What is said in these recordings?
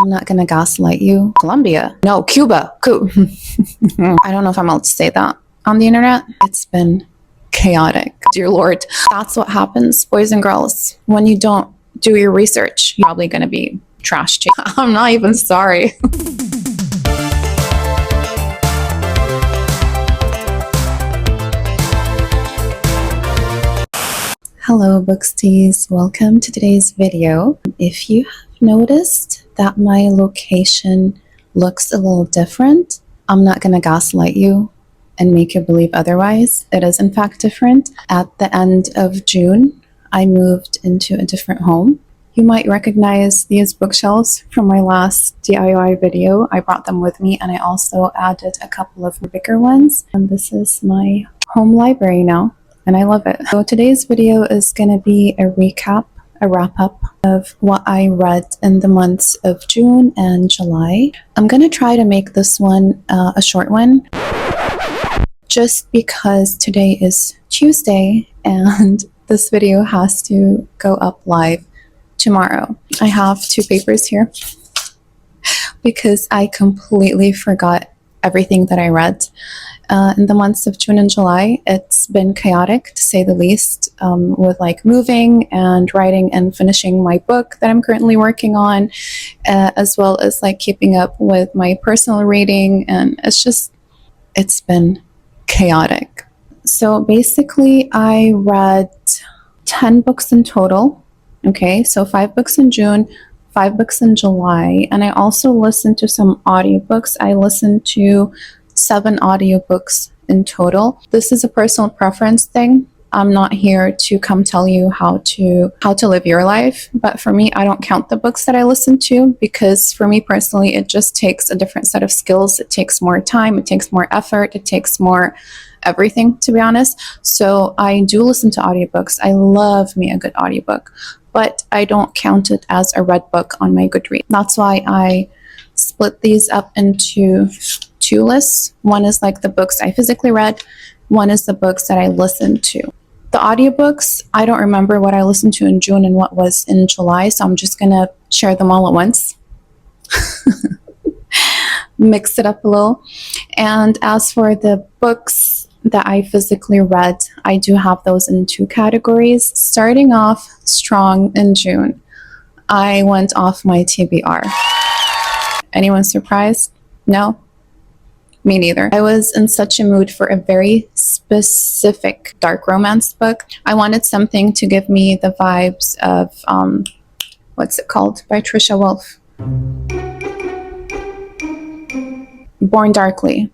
I'm not gonna gaslight you. Colombia. No, Cuba. I don't know if I'm allowed to say that on the internet. It's been chaotic. Dear Lord. That's what happens, boys and girls. When you don't do your research, you're probably gonna be trashed. I'm not even sorry. Hello, booksties. Welcome to today's video. If you have noticed that my location looks a little different, I'm not going to gaslight you and make you believe otherwise. It is in fact different. At the end of June, I moved into a different home. You might recognize these bookshelves from my last DIY video. I brought them with me and I also added a couple of bigger ones. And this is my home library now. And I love it. So today's video is going to be a recap, a wrap-up of what I read in the months of June and July. I'm going to try to make this one a short one, just because today is Tuesday and this video has to go up live tomorrow. I have two papers here because I completely forgot everything that I read. In the months of June and July, it's been chaotic to say the least, with like moving and writing and finishing my book that I'm currently working on, as well as like keeping up with my personal reading, and it's been chaotic. So basically I read 10 books in total. Okay, so 5 books in June, 5 books in July, and I also listened to some audiobooks. I listened to 7 audiobooks in total. This is a personal preference thing. I'm not here to come tell you how to live your life, but for me, I don't count the books that I listen to, because for me personally, it just takes a different set of skills. It takes more time, it takes more effort, it takes more everything, to be honest. So I do listen to audiobooks. I love me a good audiobook, but I don't count it as a read book on my Goodreads. That's why I split these up into 2 lists. One is like the books I physically read. One is the books that I listened to. The audiobooks, I don't remember what I listened to in June and what was in July, so I'm just gonna share them all at once. Mix it up a little. And as for the books that I physically read, I do have those in 2 categories. Starting off strong in June, I went off my TBR. Anyone surprised? No? Me neither. I was in such a mood for a very specific dark romance book. I wanted something to give me the vibes of, what's it called? By Trisha Wolfe. Born Darkly.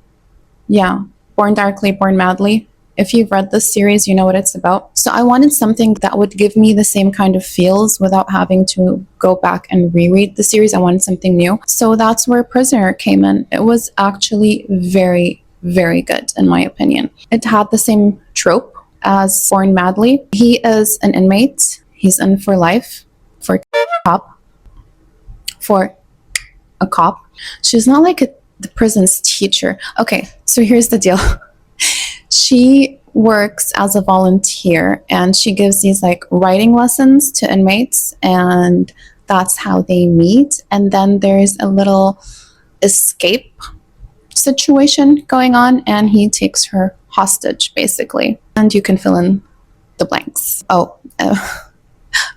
Yeah. Born Darkly, Born Madly. If you've read this series, you know what it's about. So I wanted something that would give me the same kind of feels without having to go back and reread the series. I wanted something new. So that's where Prisoner came in. It was actually very, very good, in my opinion. It had the same trope as Born Madly. He is an inmate. He's in for life, for a cop. She's not like the prison's teacher. Okay, so here's the deal. She works as a volunteer and she gives these like writing lessons to inmates, and that's how they meet. And then there's a little escape situation going on and he takes her hostage basically. And you can fill in the blanks.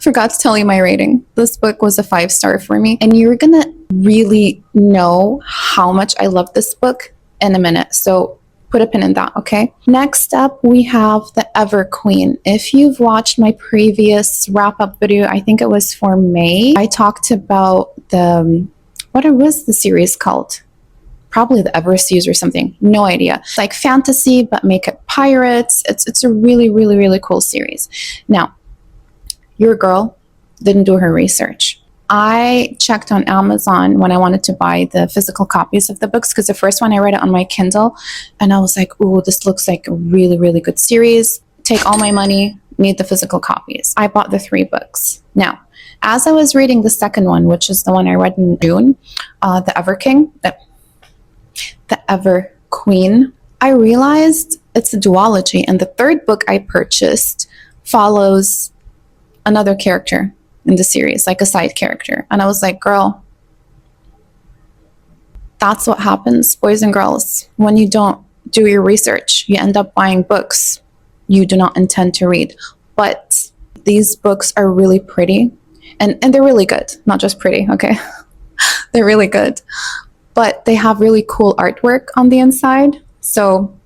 Forgot to tell you my rating. This book was a 5-star for me, and you're gonna really know how much I love this book in a minute. So put a pin in that, okay? Next up, we have The Ever Queen. If you've watched my previous wrap-up video, I think it was for May, I talked about what was the series called? Probably The Everseas or something. No idea. It's like fantasy, but make it pirates. It's a really, really, really cool series. Now, your girl didn't do her research. I checked on Amazon when I wanted to buy the physical copies of the books, because the first one I read it on my Kindle and I was like, ooh, this looks like a really, really good series. Take all my money, need the physical copies. I bought the 3 books. Now, as I was reading the second one, which is the one I read in June, The Ever Queen, I realized it's a duology, and the 3rd book I purchased follows another character in the series, like a side character. And I was like, girl, That's what happens, boys and girls, when you don't do your research. You end up buying books you do not intend to read. But these books are really pretty, and they're really good. Not just pretty, okay? They're really good. But they have really cool artwork on the inside. So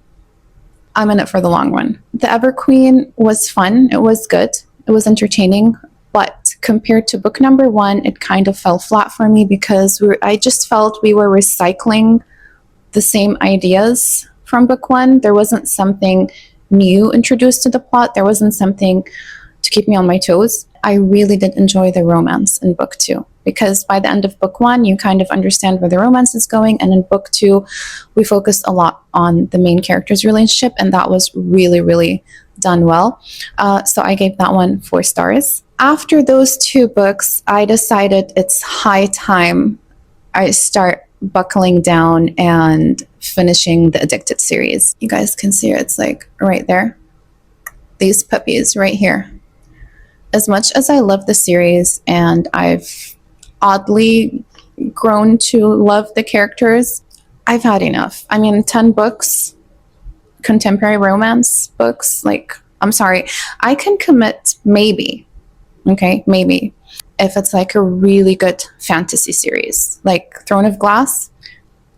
I'm in it for the long run. The Everqueen was fun. It was good. It was entertaining. But compared to book number 1, it kind of fell flat for me because I just felt we were recycling the same ideas from book 1. There wasn't something new introduced to the plot. There wasn't something to keep me on my toes. I really did enjoy the romance in book 2 because by the end of book 1, you kind of understand where the romance is going. And in book 2, we focused a lot on the main character's relationship, and that was really, really done well. So I gave that one 4 stars. After those 2 books, I decided it's high time I start buckling down and finishing the Addicted series. You guys can see it. It's like right there. These puppies right here. As much as I love the series and I've oddly grown to love the characters, I've had enough. I mean, 10 books, contemporary romance books, like, I'm sorry, I can commit maybe, okay, maybe, if it's like a really good fantasy series, like Throne of Glass.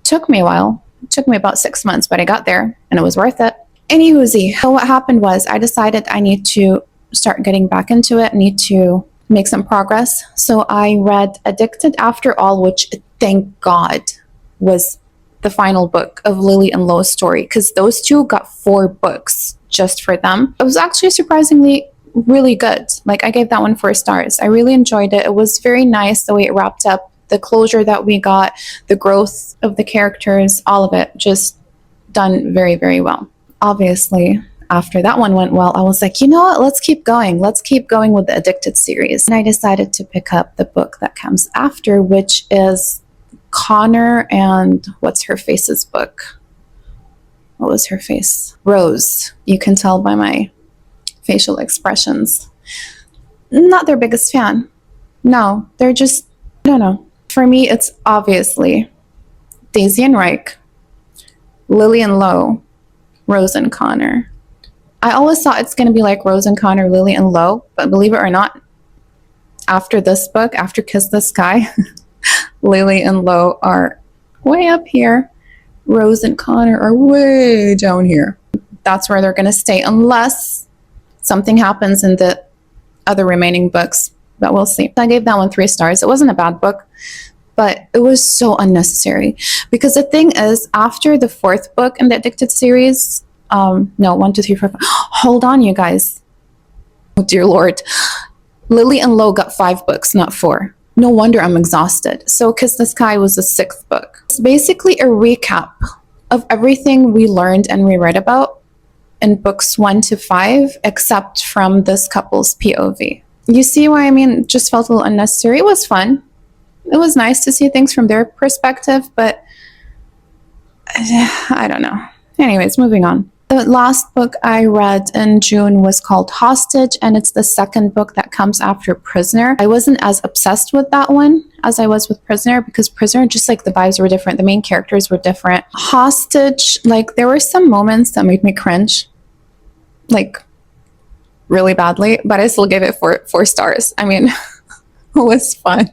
Took me a while. It took me about 6 months, but I got there and it was worth it. Anywhoosie, so what happened was I decided I need to start getting back into it, need to make some progress. So I read Addicted After All, which thank God was the final book of Lily and Lo's story, because those 2 got 4 books just for them. It was actually surprisingly really good. Like, I gave that one 4 stars. I really enjoyed it. It was very nice the way it wrapped up, the closure that we got, the growth of the characters, all of it just done very, very well. Obviously, after that one went well, I was like, you know what, let's keep going. Let's keep going with the Addicted series. And I decided to pick up the book that comes after, which is Connor and what's her face's book. What was her face? Rose. You can tell by my facial expressions. Not their biggest fan. No, they're just, no. For me, it's obviously Daisy and Reich, Lily and Lo, Rose and Connor. I always thought it's going to be like Rose and Connor, Lily and Lo, but believe it or not, after this book, after Kiss the Sky, Lily and Lo are way up here. Rose and Connor are way down here. That's where they're going to stay unless something happens in the other remaining books, but we'll see. I gave that one 3 stars. It wasn't a bad book, but it was so unnecessary because the thing is, after the 4th book in the Addicted series, no, 1, 2, 3, 4, 5. Hold on, you guys. Oh, dear Lord. Lily and Lo got 5 books, not 4. No wonder I'm exhausted. So Kiss the Sky was the 6th book. It's basically a recap of everything we learned and we read about in books 1 to 5, except from this couple's POV. You see why I mean? It just felt a little unnecessary. It was fun. It was nice to see things from their perspective, but I don't know. Anyways, moving on. The last book I read in June was called Hostage, and it's the 2nd book that comes after Prisoner. I wasn't as obsessed with that one as I was with Prisoner because Prisoner, just like the vibes were different, the main characters were different. Hostage, like there were some moments that made me cringe, like really badly, but I still gave it 4 stars. I mean, it was fun.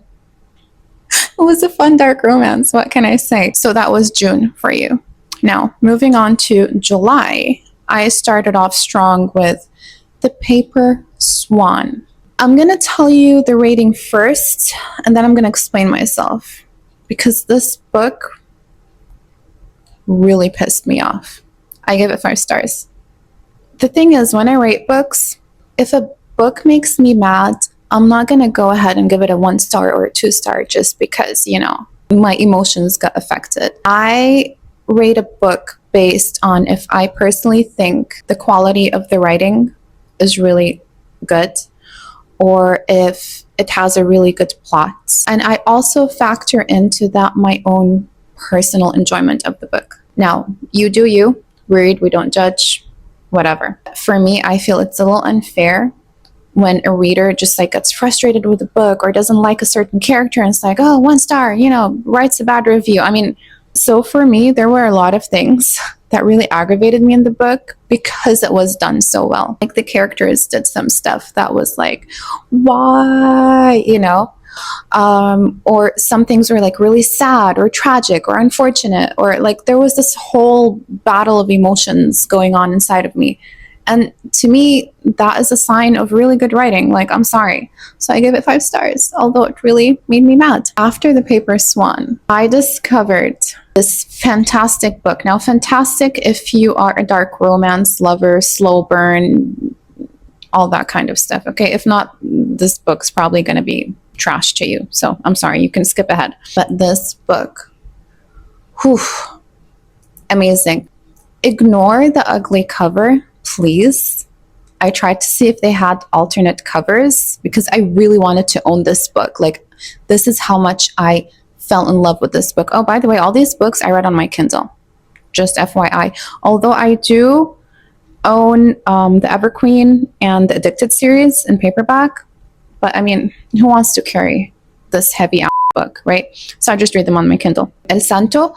It was a fun dark romance. What can I say? So that was June for you. Now, moving on to July, I started off strong with The Paper Swan. I'm going to tell you the rating first, and then I'm going to explain myself, because this book really pissed me off. I gave it 5 stars. The thing is, when I rate books, if a book makes me mad, I'm not going to go ahead and give it a 1 star or a 2 star just because, you know, my emotions got affected. I rate a book based on if I personally think the quality of the writing is really good or if it has a really good plot. And I also factor into that my own personal enjoyment of the book. Now, you do you. Read, we don't judge, whatever. For me, I feel it's a little unfair when a reader just like gets frustrated with the book or doesn't like a certain character and it's like, oh, 1 star, you know, writes a bad review. I mean, So for me, there were a lot of things that really aggravated me in the book because it was done so well. Like the characters did some stuff that was like, why, or some things were like really sad or tragic or unfortunate, or like there was this whole battle of emotions going on inside of me. And to me, that is a sign of really good writing. Like, I'm sorry. So I give it 5 stars, although it really made me mad. After The Paper Swan, I discovered this fantastic book. Now, fantastic if you are a dark romance lover, slow burn, all that kind of stuff. Okay, if not, this book's probably going to be trash to you. So I'm sorry, you can skip ahead. But this book, whew, amazing. Ignore the ugly cover, please. I tried to see if they had alternate covers because I really wanted to own this book. Like, this is how much I fell in love with this book. Oh, by the way, all these books I read on my Kindle. Just FYI. Although I do own the Everqueen and the Addicted series in paperback. But I mean, who wants to carry this heavy book, right? So I just read them on my Kindle. El Santo,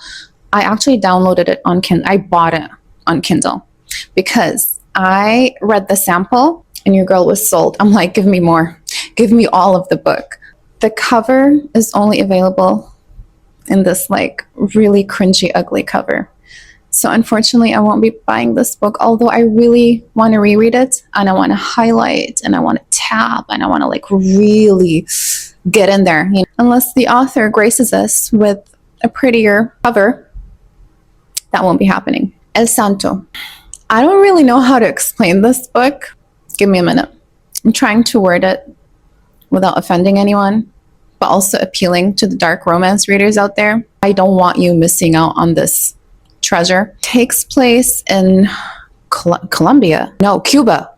I actually downloaded it on Kindle. I bought it on Kindle because I read the sample and your girl was sold. I'm like, give me more. Give me all of the book. The cover is only available in this like really cringy, ugly cover. So unfortunately, I won't be buying this book, although I really want to reread it and I want to highlight and I want to tab and I want to like really get in there. Unless the author graces us with a prettier cover, that won't be happening. El Santo. I don't really know how to explain this book. Give me a minute. I'm trying to word it without offending anyone, but also appealing to the dark romance readers out there. I don't want you missing out on this treasure. Takes place in Colombia. No, Cuba.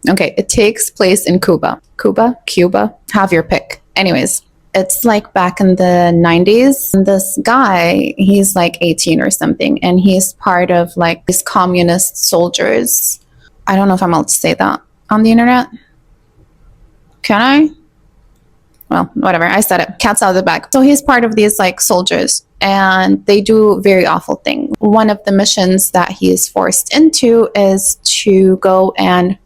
Okay, it takes place in Cuba. Cuba, have your pick. Anyways, it's like back in the 90s. This guy, he's like 18 or something, and he's part of like these communist soldiers. I don't know if I'm allowed to say that on the internet. Can I? Well, whatever. I said it. Cat's out of the bag. So he's part of these like soldiers and they do very awful things. One of the missions that he is forced into is to go and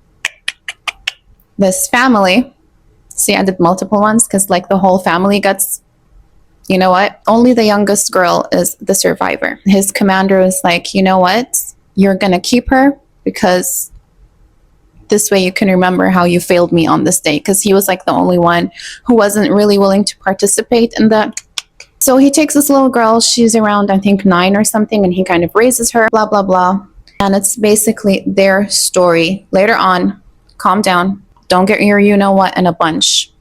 this family. See, I did multiple ones because like the whole family gets, you know what? Only the youngest girl is the survivor. His commander is like, you know what? You're going to keep her because this way you can remember how you failed me on this day, because he was like the only one who wasn't really willing to participate in that. So he takes this little girl, she's around I think 9 or something, and he kind of raises her, blah blah blah. And it's basically their story. Later on, calm down, don't get your you know what in a bunch.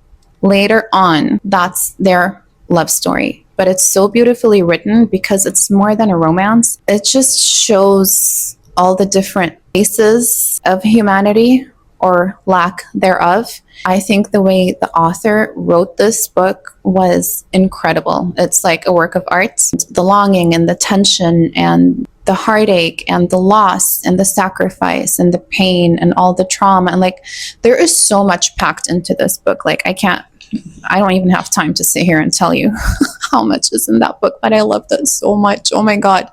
Later on, that's their love story. But it's so beautifully written because it's more than a romance. It just shows all the different faces of humanity or lack thereof. I think the way the author wrote this book was incredible. It's like a work of art. The longing and the tension and the heartache and the loss and the sacrifice and the pain and all the trauma. And like, there is so much packed into this book. Like, I don't even have time to sit here and tell you how much is in that book, but I loved it so much. Oh my God.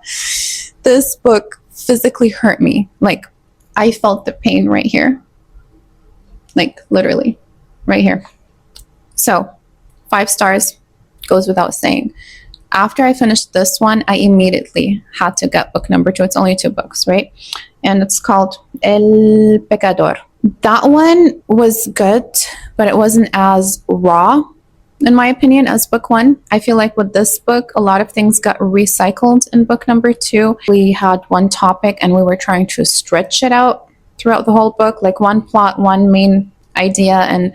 This book physically hurt me. Like, I felt the pain right here. Like, literally, right here. So, 5 stars, goes without saying. After I finished this one, I immediately had to get book number 2. It's only 2 books, right? And it's called El Pecador. That one was good, but it wasn't as raw, in my opinion, as book 1. I feel like with this book, a lot of things got recycled in book number 2. We had one topic and we were trying to stretch it out throughout the whole book, like one plot, one main idea, and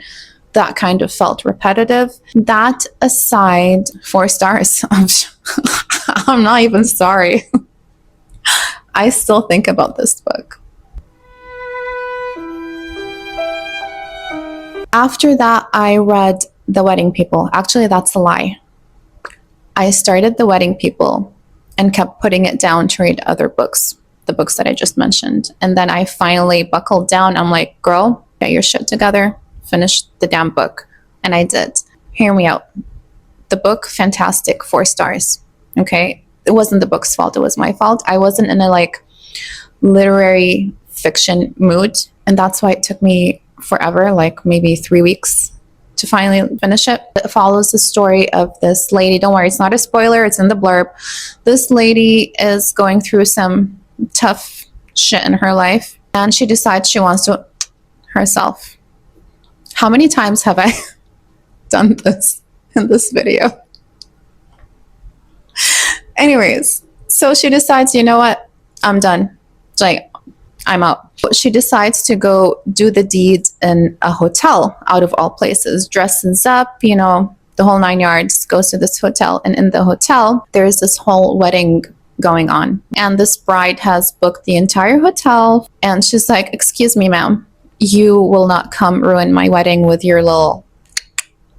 that kind of felt repetitive. That aside, 4 stars. I'm not even sorry. I still think about this book. After that, I read The Wedding People. Actually, that's a lie. I started The Wedding People and kept putting it down to read other books, the books that I just mentioned. And then I finally buckled down. I'm like, girl, get your shit together. Finish the damn book. And I did. Hear me out. The book, fantastic, 4 stars. Okay. It wasn't the book's fault. It was my fault. I wasn't in a like literary fiction mood. And that's why it took me forever, like maybe 3 weeks to finally finish it. It follows the story of this lady. Don't worry, it's not a spoiler. It's in the blurb. This lady is going through some tough shit in her life, and she decides she wants to herself. How many times have I done this in this video? Anyways, so she decides, you know what? I'm done. Like, I'm out. She decides to go do the deed in a hotel, out of all places, dresses up, you know, the whole 9 yards, goes to this hotel. And in the hotel, there's this whole wedding going on. And this bride has booked the entire hotel. And she's like, excuse me, ma'am, you will not come ruin my wedding with your little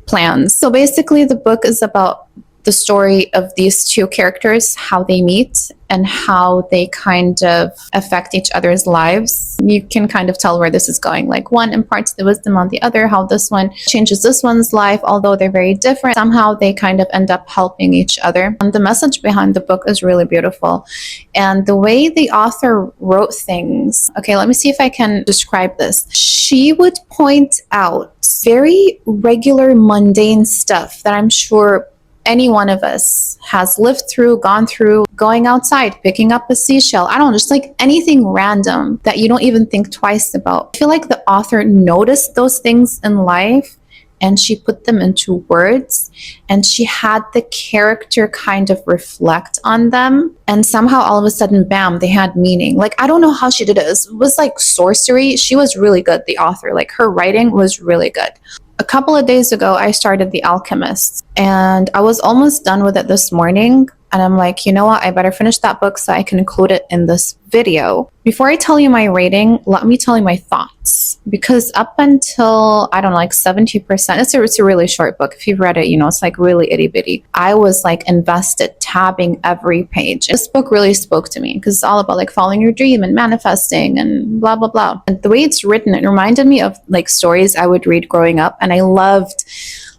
plans. So basically, the book is about the story of these two characters, how they meet and how they kind of affect each other's lives. You can kind of tell where this is going. Like, one imparts the wisdom on the other, how this one changes this one's life, although they're very different. Somehow they kind of end up helping each other. And the message behind the book is really beautiful. And the way the author wrote things, okay, let me see if I can describe this. She would point out very regular, mundane stuff that I'm sure any one of us has lived through, gone through, going outside, picking up a seashell. I don't know, just like anything random that you don't even think twice about. I feel like the author noticed those things in life and she put them into words, and she had the character kind of reflect on them. And somehow all of a sudden, bam, they had meaning. Like, I don't know how she did it. It was like sorcery. She was really good, the author. Like, her writing was really good. A couple of days ago, I started The Alchemist, and I was almost done with it this morning. And I'm like, you know what? I better finish that book so I can include it in this video. Before I tell you my rating, let me tell you my thoughts. Because up until, I don't know, like 70%, it's a really short book. If you've read it, you know, it's like really itty bitty. I was like invested, tabbing every page. This book really spoke to me because it's all about like following your dream and manifesting and blah, blah, blah. And the way it's written, it reminded me of like stories I would read growing up. And I loved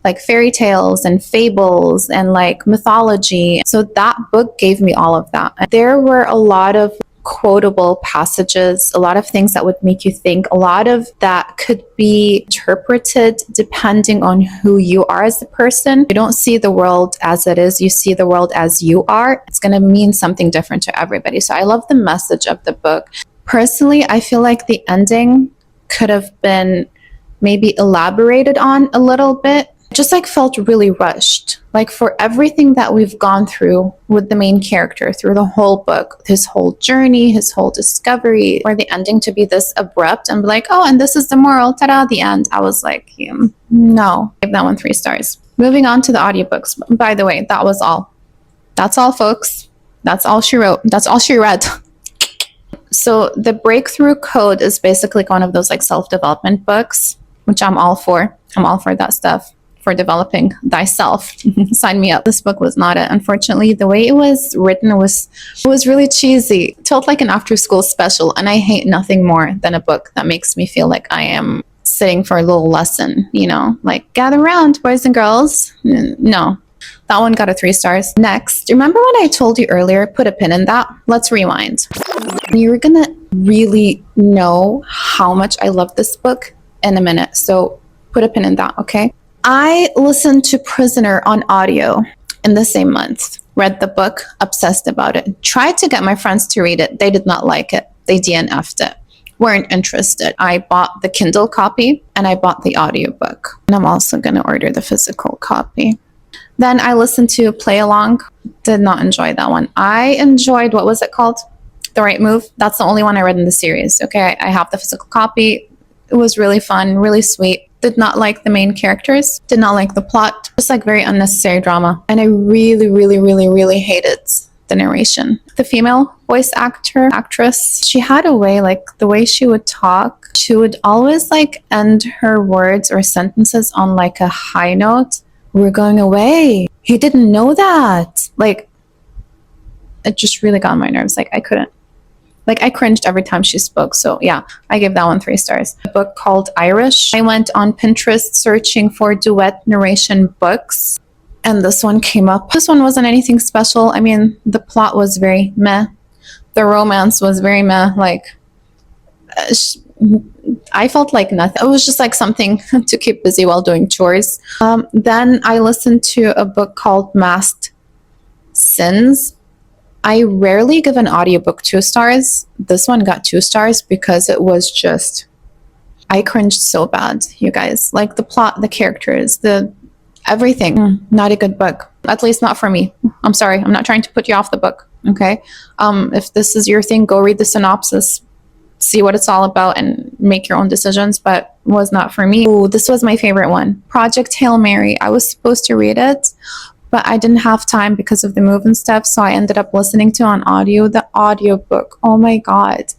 like fairy tales and fables and like mythology. So that book gave me all of that. There were a lot of quotable passages, a lot of things that would make you think, a lot of that could be interpreted depending on who you are as a person. You don't see the world as it is, you see the world as you are. It's going to mean something different to everybody. So I love the message of the book. Personally, I feel like the ending could have been maybe elaborated on a little bit. Just like felt really rushed. Like, for everything that we've gone through with the main character through the whole book, his whole journey, his whole discovery, for the ending to be this abrupt and be like, oh, and this is the moral, ta-da, the end. I was like, no. I gave that one 3 stars. Moving on to the audiobooks. By the way, that was all. That's all, folks. That's all she wrote. That's all she read. So the Breakthrough Code is basically one of those like self-development books, which I'm all for. I'm all for that stuff. For developing thyself. Sign me up. This book was not it. Unfortunately, the way it was written was really cheesy. It felt like an after-school special, and I hate nothing more than a book that makes me feel like I am sitting for a little lesson, you know, like gather around, boys and girls. No, that one got a 3 stars. Next, remember when I told you earlier, put a pin in that? Let's rewind. You're gonna really know how much I love this book in a minute, so put a pin in that, okay? I listened to Prisoner on audio in the same month, read the book, obsessed about it, tried to get my friends to read it. They did not like it. They DNF'd it, weren't interested. I bought the Kindle copy and I bought the audiobook. And I'm also going to order the physical copy. Then I listened to Play Along, did not enjoy that one. I enjoyed, what was it called? The Right Move. That's the only one I read in the series. Okay, I have the physical copy. It was really fun, really sweet. Did not like the main characters, did not like the plot, just like very unnecessary drama. And I really, really, really, really hated the narration. The female voice actress, she had a way, like the way she would talk, she would always like end her words or sentences on like a high note. We're going away. He didn't know that. Like, it just really got on my nerves. Like, I couldn't. Like, I cringed every time she spoke. So yeah, I gave that one 3 stars. A book called Irish. I went on Pinterest searching for duet narration books. and this one came up. This one wasn't anything special. I mean, the plot was very meh. The romance was very meh. Like, I felt like nothing. It was just like something to keep busy while doing chores. Then I listened to a book called Masked Sins. I rarely give an audiobook 2 stars. This one got 2 stars because it was just, I cringed so bad, you guys. Like the plot, the characters, the everything. Not a good book. At least not for me. I'm sorry. I'm not trying to put you off the book. Okay. If this is your thing, go read the synopsis, see what it's all about, and make your own decisions. But was not for me. Ooh, this was my favorite one. Project Hail Mary. I was supposed to read it, but I didn't have time because of the move and stuff, so I ended up listening to on audio, the audiobook. Oh my god.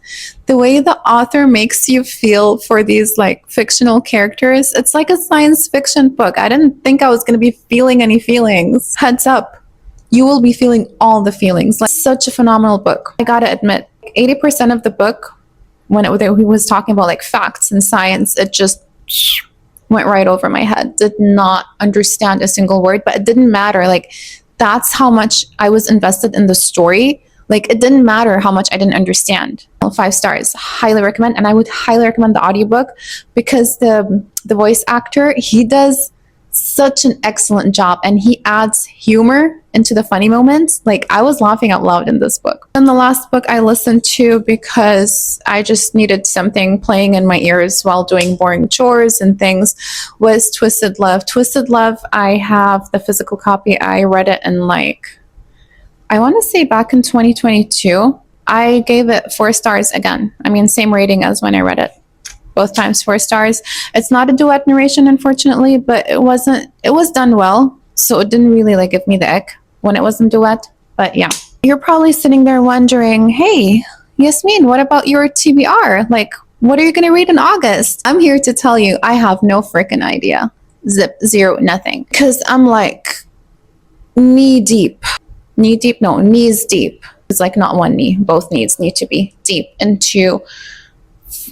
The way the author makes you feel for these like fictional characters, it's like a science fiction book. I didn't think I was going to be feeling any feelings. Heads up, you will be feeling all the feelings. Like, such a phenomenal book. I gotta admit, 80% of the book, when he was talking about like facts and science, it just went right over my head. Did not understand a single word, but it didn't matter. Like, that's how much I was invested in the story. Like, it didn't matter how much I didn't understand. 5 stars. Highly recommend. And I would highly recommend the audiobook because the voice actor, he does such an excellent job, and he adds humor into the funny moments. Like, I was laughing out loud in this book. And the last book I listened to because I just needed something playing in my ears while doing boring chores and things was Twisted Love. Twisted Love, I have the physical copy. I read it in like, I want to say back in 2022. I gave it 4 stars again. I mean, same rating as when I read it. Both times 4 stars. It's not a duet narration, unfortunately, but it was done well, so it didn't really like give me the ick when it wasn't duet. But yeah, you're probably sitting there wondering, hey, Yasmin, what about your TBR? Like, what are you going to read in August? I'm here to tell you, I have no freaking idea. Zip, zero, nothing. Because I'm like knees deep. It's like not one knee, both knees need to be deep into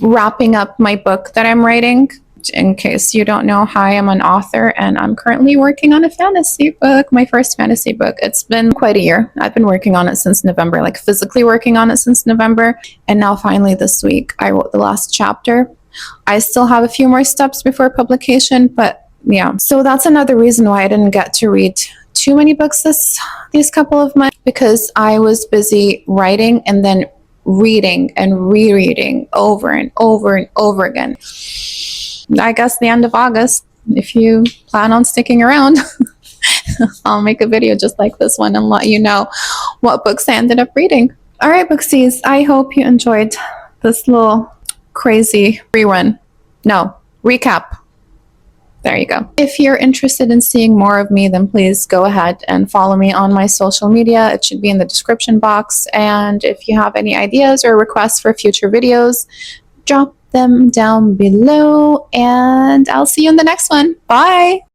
wrapping up my book that I'm writing. In case you don't know, hi, I'm an author and I'm currently working on a fantasy book, my first fantasy book. It's been quite a year. I've been working on it since November, like physically working on it since November. And now finally this week, I wrote the last chapter. I still have a few more steps before publication, but yeah. So that's another reason why I didn't get to read too many books these couple of months, because I was busy writing and then reading and rereading over and over and over again. I guess the end of August, if you plan on sticking around, I'll make a video just like this one and let you know what books I ended up reading. All right, booksties, I hope you enjoyed this little crazy recap. There you go. If you're interested in seeing more of me, then please go ahead and follow me on my social media. It should be in the description box. And if you have any ideas or requests for future videos, drop them down below, and I'll see you in the next one. Bye!